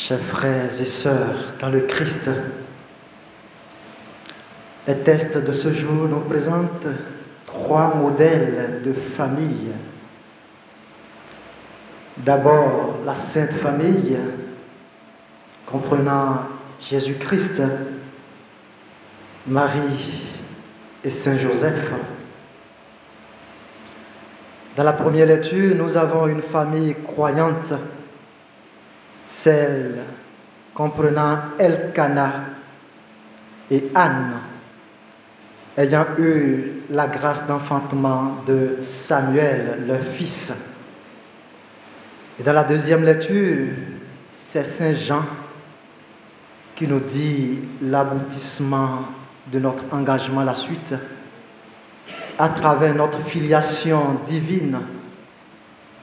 Chers frères et sœurs dans le Christ, les textes de ce jour nous présentent 3 modèles de famille. D'abord, la Sainte Famille, comprenant Jésus-Christ, Marie et Saint Joseph. Dans la première lecture, nous avons une famille croyante, celle comprenant Elkana et Anne, ayant eu la grâce d'enfantement de Samuel, leur fils. Et dans la deuxième lecture, c'est Saint Jean qui nous dit l'aboutissement de notre engagement à la suite, à travers notre filiation divine,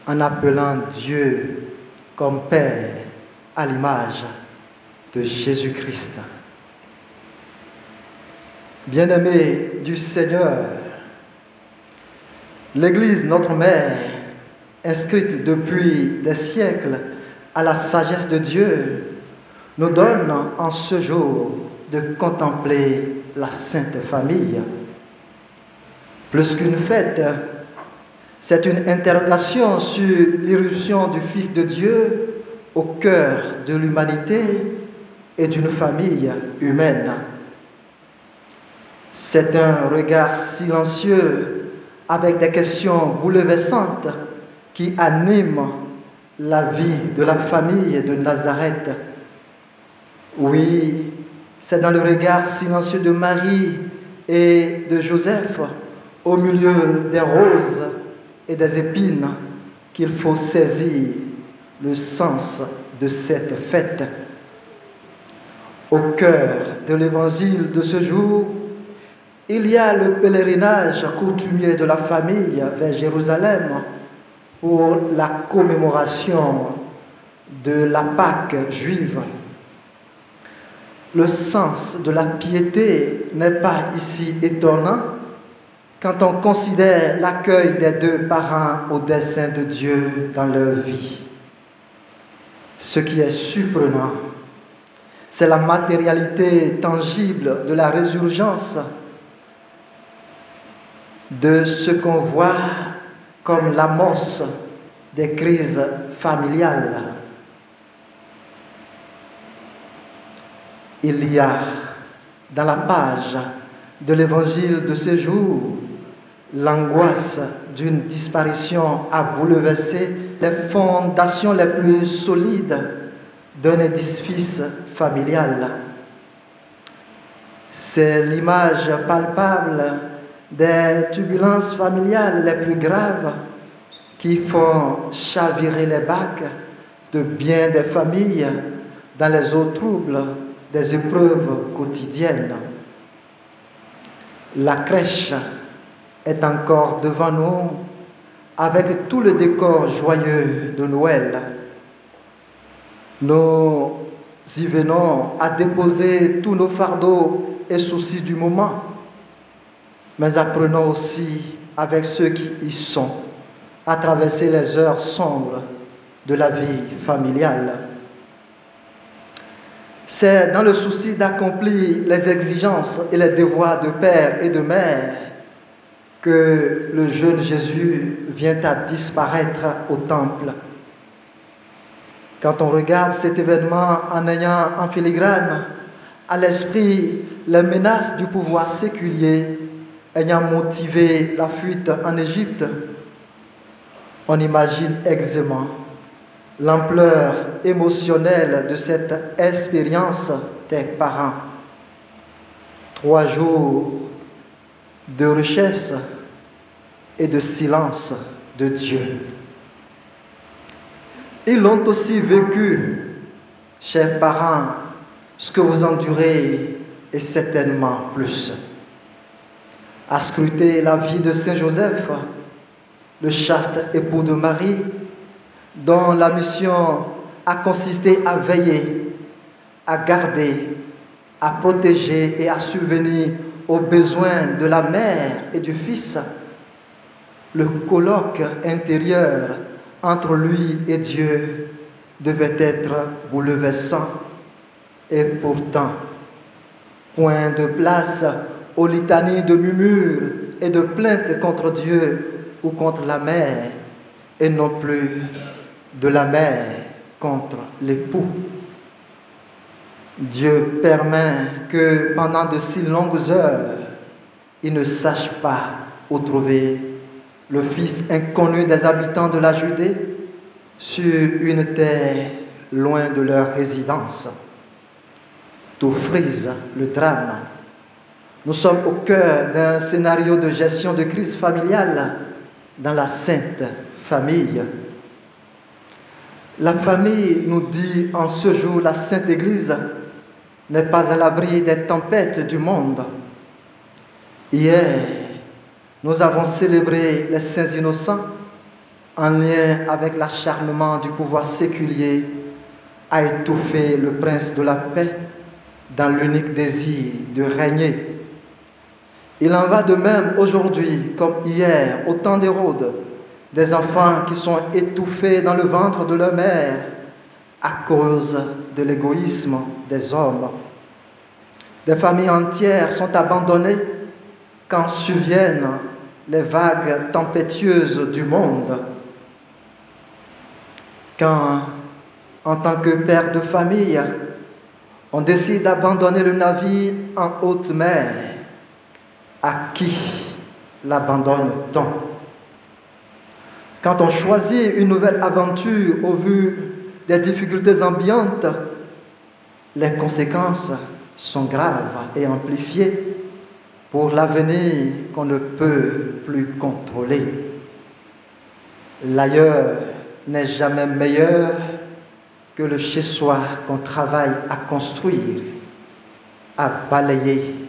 en appelant Dieu comme Père à l'image de Jésus-Christ. Bien-aimés du Seigneur, l'Église, notre mère, inscrite depuis des siècles à la sagesse de Dieu, nous donne en ce jour de contempler la Sainte Famille. Plus qu'une fête, c'est une interrogation sur l'irruption du Fils de Dieu au cœur de l'humanité et d'une famille humaine. C'est un regard silencieux avec des questions bouleversantes qui animent la vie de la famille de Nazareth. Oui, c'est dans le regard silencieux de Marie et de Joseph, au milieu des roses et des épines, qu'il faut saisir le sens de cette fête. Au cœur de l'évangile de ce jour, il y a le pèlerinage coutumier de la famille vers Jérusalem pour la commémoration de la Pâque juive. Le sens de la piété n'est pas ici étonnant quand on considère l'accueil des 2 parents au dessein de Dieu dans leur vie. Ce qui est surprenant, c'est la matérialité tangible de la résurgence de ce qu'on voit comme l'amorce des crises familiales. Il y a dans la page de l'évangile de ce jour l'angoisse d'une disparition a bouleversé les fondations les plus solides d'un édifice familial. C'est l'image palpable des turbulences familiales les plus graves qui font chavirer les bacs de bien des familles dans les eaux troubles des épreuves quotidiennes. La crèche est encore devant nous avec tout le décor joyeux de Noël. Nous y venons à déposer tous nos fardeaux et soucis du moment, mais apprenons aussi avec ceux qui y sont à traverser les heures sombres de la vie familiale. C'est dans le souci d'accomplir les exigences et les devoirs de père et de mère que le jeune Jésus vient à disparaître au temple. Quand on regarde cet événement en ayant en filigrane à l'esprit les menaces du pouvoir séculier ayant motivé la fuite en Égypte, on imagine aisément l'ampleur émotionnelle de cette expérience des parents. 3 jours de richesse et de silence de Dieu. Ils l'ont aussi vécu, chers parents, ce que vous endurez et certainement plus. À scruter la vie de Saint Joseph, le chaste époux de Marie, dont la mission a consisté à veiller, à garder, à protéger et à subvenir aux besoins de la mère et du fils, le colloque intérieur entre lui et Dieu devait être bouleversant et pourtant point de place aux litanies de murmures et de plaintes contre Dieu ou contre la mère, et non plus de la mère contre l'époux. Dieu permet que pendant de si longues heures, ils ne sachent pas où trouver le fils inconnu des habitants de la Judée sur une terre loin de leur résidence. Tout frise le drame. Nous sommes au cœur d'un scénario de gestion de crise familiale dans la Sainte Famille. La famille, nous dit en ce jour la Sainte Église, n'est pas à l'abri des tempêtes du monde. Hier, nous avons célébré les saints innocents en lien avec l'acharnement du pouvoir séculier à étouffer le prince de la paix dans l'unique désir de régner. Il en va de même aujourd'hui, comme hier, au temps d'Hérode, des enfants qui sont étouffés dans le ventre de leur mère à cause de l'égoïsme des hommes. Des familles entières sont abandonnées quand surviennent les vagues tempétueuses du monde. Quand, en tant que père de famille, on décide d'abandonner le navire en haute mer, à qui l'abandonne-t-on? Quand on choisit une nouvelle aventure au vu des difficultés ambiantes, les conséquences sont graves et amplifiées pour l'avenir qu'on ne peut plus contrôler. L'ailleurs n'est jamais meilleur que le chez-soi qu'on travaille à construire, à balayer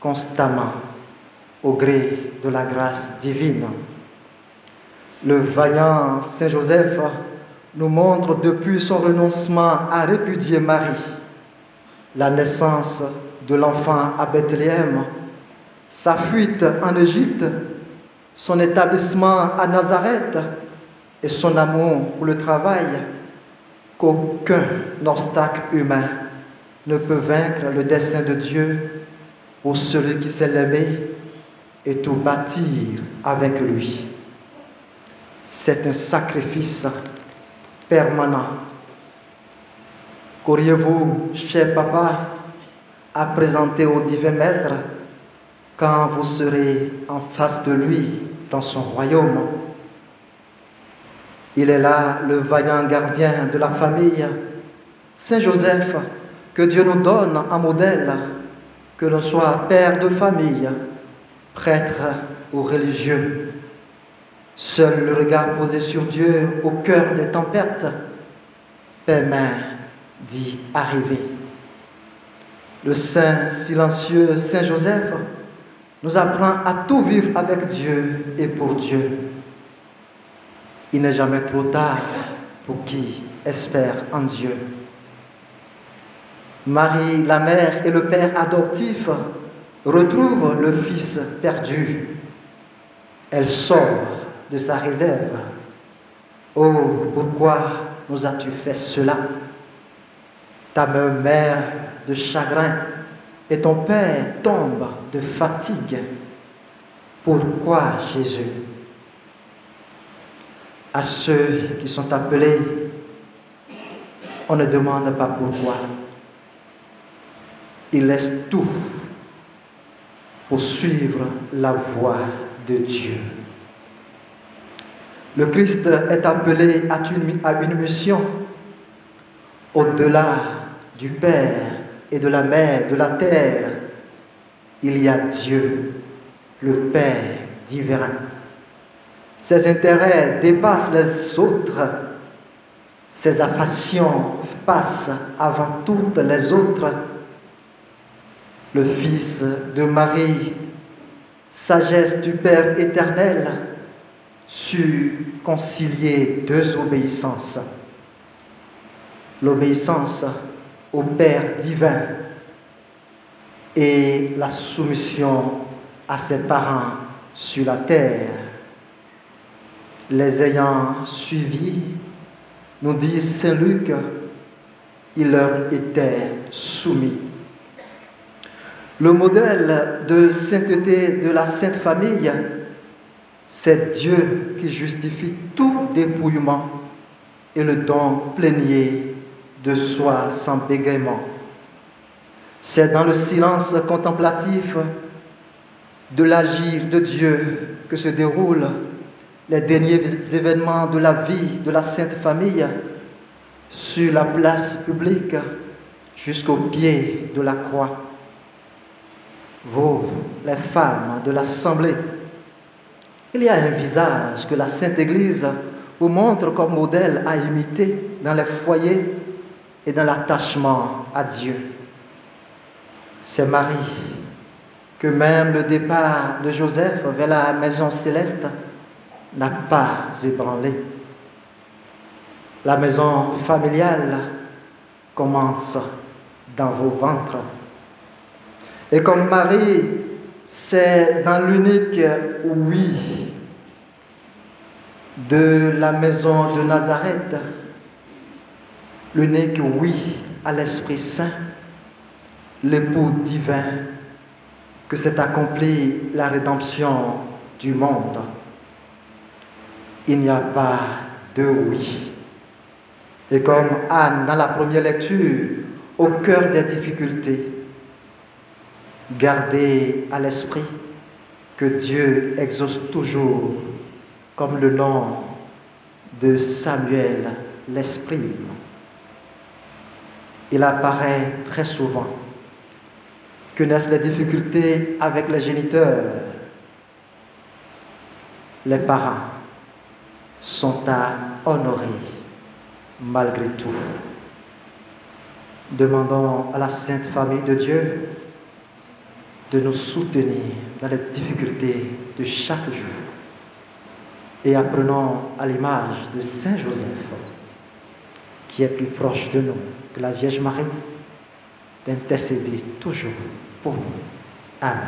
constamment au gré de la grâce divine. Le vaillant Saint Joseph nous montre depuis son renoncement à répudier Marie, la naissance de l'enfant à Bethléem, sa fuite en Égypte, son établissement à Nazareth et son amour pour le travail, qu'aucun obstacle humain ne peut vaincre le dessein de Dieu pour celui qui sait l'aimer et tout bâtir avec lui. C'est un sacrifice permanent. Qu'auriez-vous, cher papa, à présenter au divin maître quand vous serez en face de lui dans son royaume? Il est là le vaillant gardien de la famille, Saint Joseph, que Dieu nous donne en modèle, que l'on soit père de famille, prêtre ou religieux. Seul le regard posé sur Dieu au cœur des tempêtes permet d'y arriver. Le saint silencieux Saint Joseph nous apprend à tout vivre avec Dieu et pour Dieu. Il n'est jamais trop tard pour qui espère en Dieu. Marie, la mère et le père adoptif retrouvent le fils perdu. Elle sort de sa réserve. Oh, pourquoi nous as-tu fait cela? Ta mère de chagrin et ton père tombe de fatigue. Pourquoi, Jésus? À ceux qui sont appelés, on ne demande pas pourquoi. Ils laissent tout pour suivre la voie de Dieu. Le Christ est appelé à une mission au-delà du Père et de la Mère, de la terre. Il y a Dieu, le Père divin. Ses intérêts dépassent les autres. Ses affections passent avant toutes les autres. Le Fils de Marie, sagesse du Père éternel, sut concilier deux obéissances. L'obéissance au Père divin et la soumission à ses parents sur la terre. Les ayant suivis, nous dit Saint Luc, il leur était soumis. Le modèle de sainteté de la Sainte Famille, c'est Dieu qui justifie tout dépouillement et le don plénier de soi sans bégaiement. C'est dans le silence contemplatif de l'agir de Dieu que se déroulent les derniers événements de la vie de la Sainte Famille sur la place publique jusqu'au pied de la croix. Vous, les femmes de l'Assemblée, il y a un visage que la Sainte Église vous montre comme modèle à imiter dans les foyers et dans l'attachement à Dieu. C'est Marie que même le départ de Joseph vers la maison céleste n'a pas ébranlé. La maison familiale commence dans vos ventres. Et comme Marie, c'est dans l'unique oui de la maison de Nazareth, l'unique oui à l'Esprit Saint, l'époux divin, que s'est accomplie la rédemption du monde. Il n'y a pas de oui. Et comme Anne, dans la première lecture, au cœur des difficultés, gardez à l'esprit que Dieu exauce toujours, comme le nom de Samuel l'exprime. Il apparaît très souvent que naissent les difficultés avec les géniteurs. Les parents sont à honorer malgré tout. Demandons à la Sainte Famille de Dieu de nous soutenir dans les difficultés de chaque jour. Et apprenons à l'image de Saint Joseph, qui est plus proche de nous que la Vierge Marie, d'intercéder toujours pour nous. Amen.